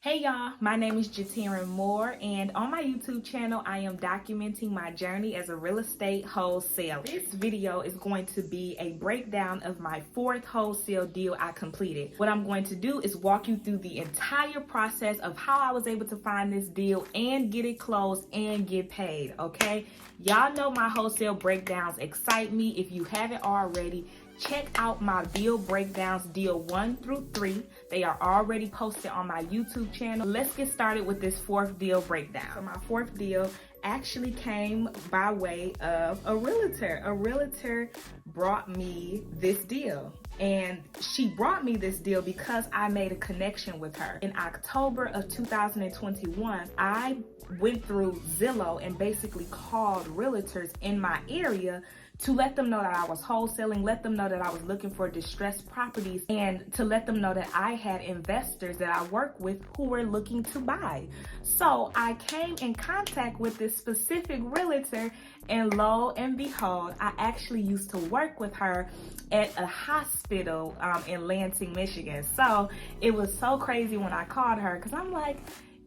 Hey y'all, my name is Jatirin Moore, and on my YouTube channel I am documenting my journey as a real estate wholesaler. This video is going to be a breakdown of my fourth wholesale deal I completed. What I'm going to do is walk you through the entire process of how I was able to find this deal and get it closed and get paid, okay? Y'all know my wholesale breakdowns excite me. If you haven't already, check out my deal breakdowns, deal 1 through 3. They are already posted on my YouTube channel. Let's get started with this fourth deal breakdown. So my fourth deal actually came by way of a realtor. A realtor brought me this deal. And she brought me this deal because I made a connection with her. In October of 2021, I went through Zillow and basically called realtors in my area to let them know that I was wholesaling, let them know that I was looking for distressed properties, and to let them know that I had investors that I work with who were looking to buy. So I came in contact with this specific realtor, and lo and behold, I actually used to work with her at a hospital in Lansing, Michigan. So it was so crazy when I called her, because I'm like,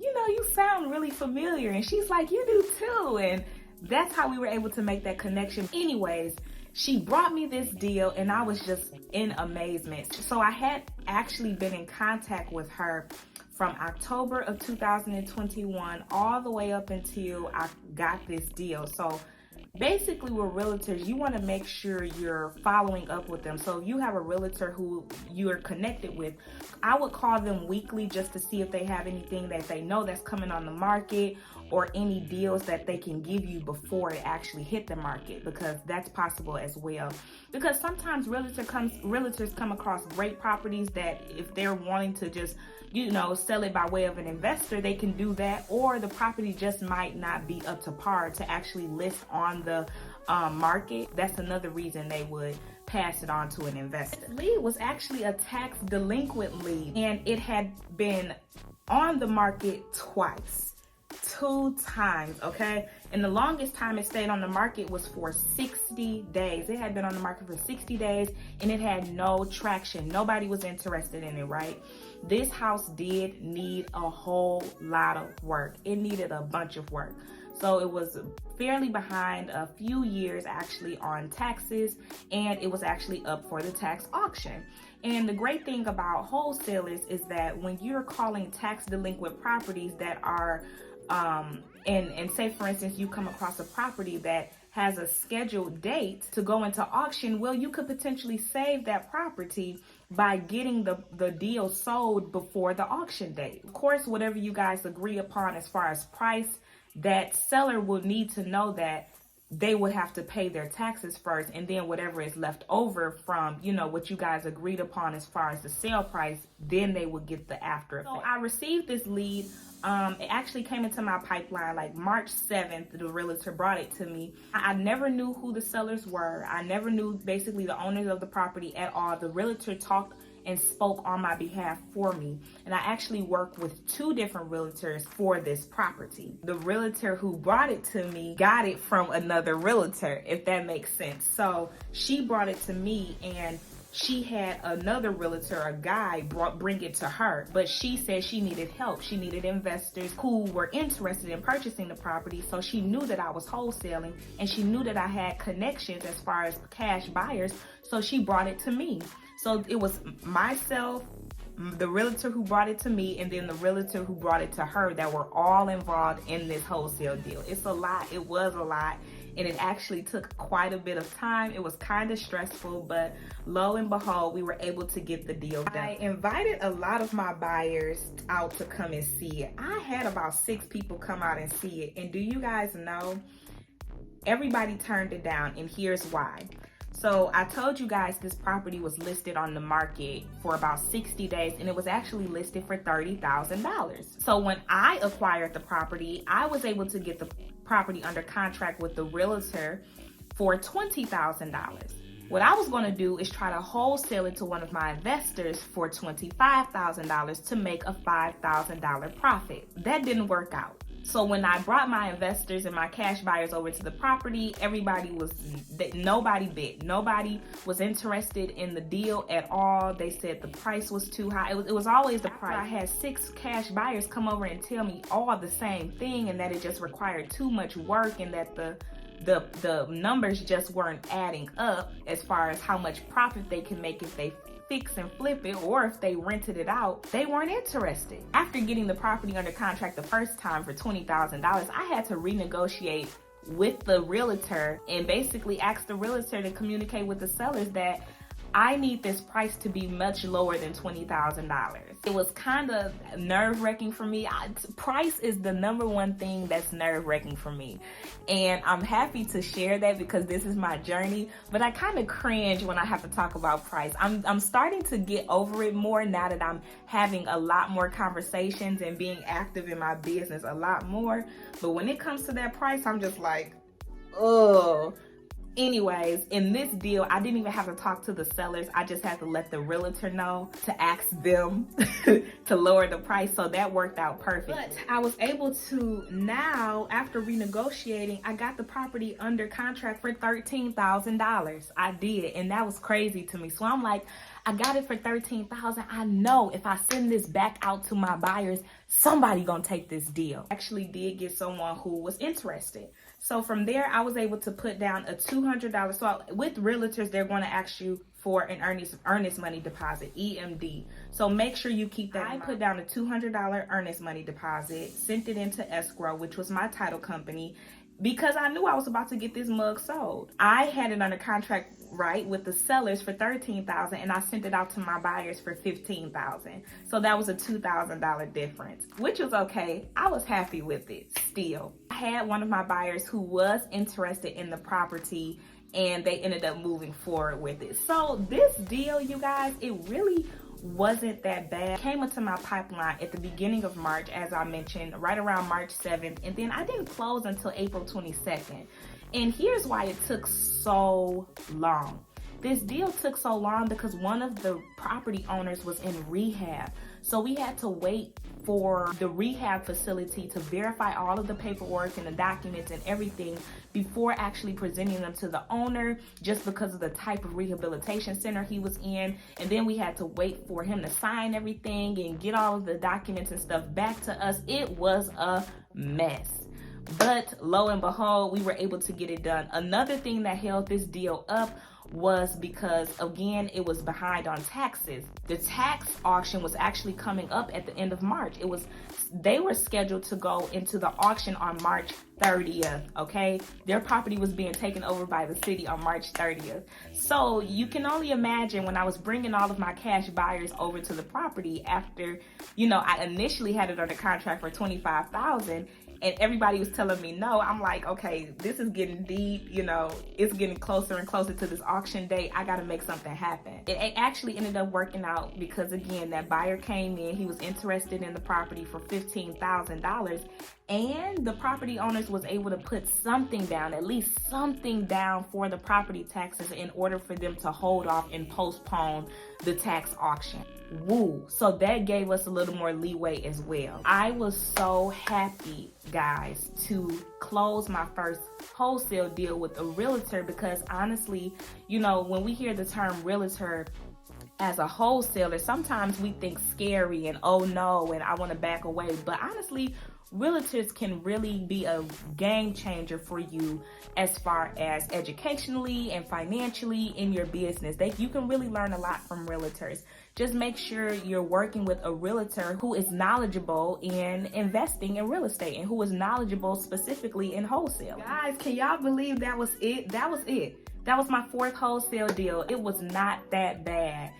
you know, you sound really familiar. And she's like, you do too. And that's how we were able to make that connection. Anyways, she brought me this deal and I was just in amazement. So I had actually been in contact with her from October of 2021 all the way up until I got this deal. So basically with realtors, you want to make sure you're following up with them. So if you have a realtor who you are connected with, I would call them weekly just to see if they have anything that they know that's coming on the market, or any deals that they can give you before it actually hit the market, because that's possible as well. Because sometimes realtors come across great properties that if they're wanting to just, you know, sell it by way of an investor, they can do that, or the property just might not be up to par to actually list on the market. That's another reason they would pass it on to an investor. This lead was actually a tax delinquent lead, and it had been on the market twice. 2 times, okay? And the longest time it stayed on the market was for 60 days. It had been on the market for 60 days and it had no traction. Nobody was interested in it, right? This house did need a whole lot of work. It needed a bunch of work. So it was fairly behind a few years actually on taxes, and it was actually up for the tax auction. And the great thing about wholesalers is that when you're calling tax delinquent properties that are and say for instance you come across a property that has a scheduled date to go into auction, well, you could potentially save that property by getting the deal sold before the auction date. Of course, whatever you guys agree upon as far as price, that seller will need to know that they would have to pay their taxes first, and then whatever is left over from, you know, what you guys agreed upon as far as the sale price, then they would get the after effect. So I received this lead. It actually came into my pipeline like March 7th. The realtor brought it to me. I never knew who the sellers were. I never knew basically the owners of the property at all. The realtor talked and spoke on my behalf for me. And I actually worked with 2 different realtors for this property. The realtor who brought it to me got it from another realtor, if that makes sense. So she brought it to me, and she had another realtor, a guy, bring it to her. But she said she needed help. She needed investors who were interested in purchasing the property. So she knew that I was wholesaling, and she knew that I had connections as far as cash buyers. So she brought it to me. So it was myself, the realtor who brought it to me, and then the realtor who brought it to her that were all involved in this wholesale deal. It's a lot. It was a lot. And it actually took quite a bit of time. It was kind of stressful, but lo and behold, we were able to get the deal done. I invited a lot of my buyers out to come and see it. I had about 6 people come out and see it. And do you guys know, everybody turned it down, and here's why. So I told you guys this property was listed on the market for about 60 days, and it was actually listed for $30,000. So when I acquired the property, I was able to get the property under contract with the realtor for $20,000. What I was going to do is try to wholesale it to one of my investors for $25,000 to make a $5,000 profit. That didn't work out. So when I brought my investors and my cash buyers over to the property, nobody bid. Nobody was interested in the deal at all. They said the price was too high. It was always the price. I had 6 cash buyers come over and tell me all the same thing, and that it just required too much work, and that the numbers just weren't adding up as far as how much profit they can make if they fix and flip it, or if they rented it out. They weren't interested. After getting the property under contract the first time for $20,000, I had to renegotiate with the realtor and basically ask the realtor to communicate with the sellers that I need this price to be much lower than $20,000. It was kind of nerve-wracking for me. Price is the #1 thing that's nerve-wracking for me. And I'm happy to share that because this is my journey, but I kind of cringe when I have to talk about price. I'm starting to get over it more now that I'm having a lot more conversations and being active in my business a lot more. But when it comes to that price, I'm just like, oh. Anyways, in this deal, I didn't even have to talk to the sellers. I just had to let the realtor know to ask them to lower the price. So that worked out perfect. But I was able to now, after renegotiating, I got the property under contract for $13,000. I did, and that was crazy to me. So I'm like, I got it for $13,000. I know if I send this back out to my buyers, somebody gonna take this deal. Actually did get someone who was interested. So from there, I was able to put down a $200. So with realtors, they're going to ask you for an earnest money deposit, EMD. So make sure you keep that. I put down a $200 earnest money deposit, sent it into escrow, which was my title company, because I knew I was about to get this mug sold. I had it under contract, right, with the sellers for $13,000, and I sent it out to my buyers for $15,000. So that was a $2,000 difference, which was okay. I was happy with it still. I had one of my buyers who was interested in the property, and they ended up moving forward with it. So this deal, you guys, it really wasn't that bad. It came into my pipeline at the beginning of March, as I mentioned, right around March 7th, and then I didn't close until April 22nd. And here's why it took so long. This deal took so long because one of the property owners was in rehab. So we had to wait for the rehab facility to verify all of the paperwork and the documents and everything before actually presenting them to the owner, just because of the type of rehabilitation center he was in. And then we had to wait for him to sign everything and get all of the documents and stuff back to us. It was a mess. But lo and behold, we were able to get it done. Another thing that held this deal up was because, again, it was behind on taxes. The tax auction was actually coming up at the end of March. They were scheduled to go into the auction on March 30th, okay? Their property was being taken over by the city on March 30th. So you can only imagine when I was bringing all of my cash buyers over to the property after, I initially had it under contract for $25,000, and everybody was telling me no. I'm like, okay, this is getting deep, it's getting closer and closer to this auction date. I gotta make something happen. It actually ended up working out because, again, that buyer came in, he was interested in the property for $15,000, and the property owners was able to put something down, at least something down for the property taxes in order for them to hold off and postpone the tax auction. Woo. So that gave us a little more leeway as well. I was so happy, guys, to close my first wholesale deal with a realtor because, honestly, when we hear the term realtor as a wholesaler, sometimes we think scary and oh no, and I want to back away. But honestly, realtors can really be a game changer for you as far as educationally and financially in your business. You can really learn a lot from realtors. Just make sure you're working with a realtor who is knowledgeable in investing in real estate and who is knowledgeable specifically in wholesale. Guys, can y'all believe that was it? That was it. That was my 4th wholesale deal. It was not that bad.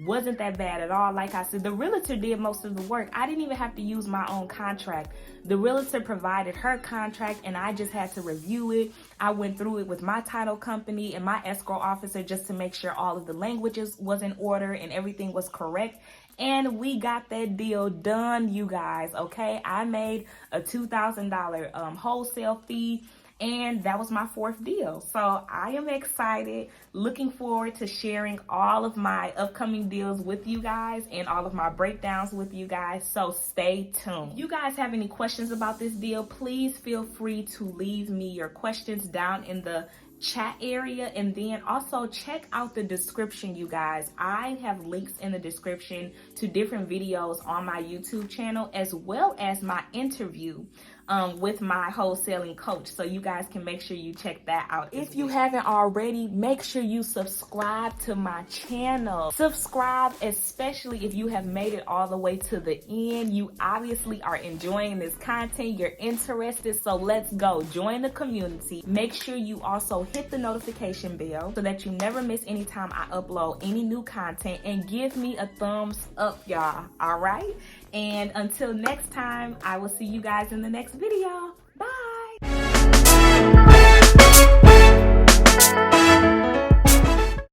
Wasn't that bad at all. Like I said, the realtor did most of the work. I didn't even have to use my own contract. The realtor provided her contract and I just had to review it. I went through it with my title company and my escrow officer just to make sure all of the languages was in order and everything was correct. And we got that deal done, you guys, okay? I made a $2,000 wholesale fee. and that was my 4th deal. So I am excited, looking forward to sharing all of my upcoming deals with you guys and all of my breakdowns with you guys. So stay tuned. If you guys have any questions about this deal, please feel free to leave me your questions down in the chat area, and then also check out the description, you guys. I have links in the description to different videos on my YouTube channel, as well as my interview with my wholesaling coach, so you guys can make sure you check that out. If you haven't already, make sure you subscribe to my channel. Subscribe, especially if you have made it all the way to the end. You obviously are enjoying this content, you're interested, so let's go. Join the community. Make sure you also hit the notification bell so that you never miss any time I upload any new content, and give me a thumbs up, y'all. All right? And until next time, I will see you guys in the next video. Bye.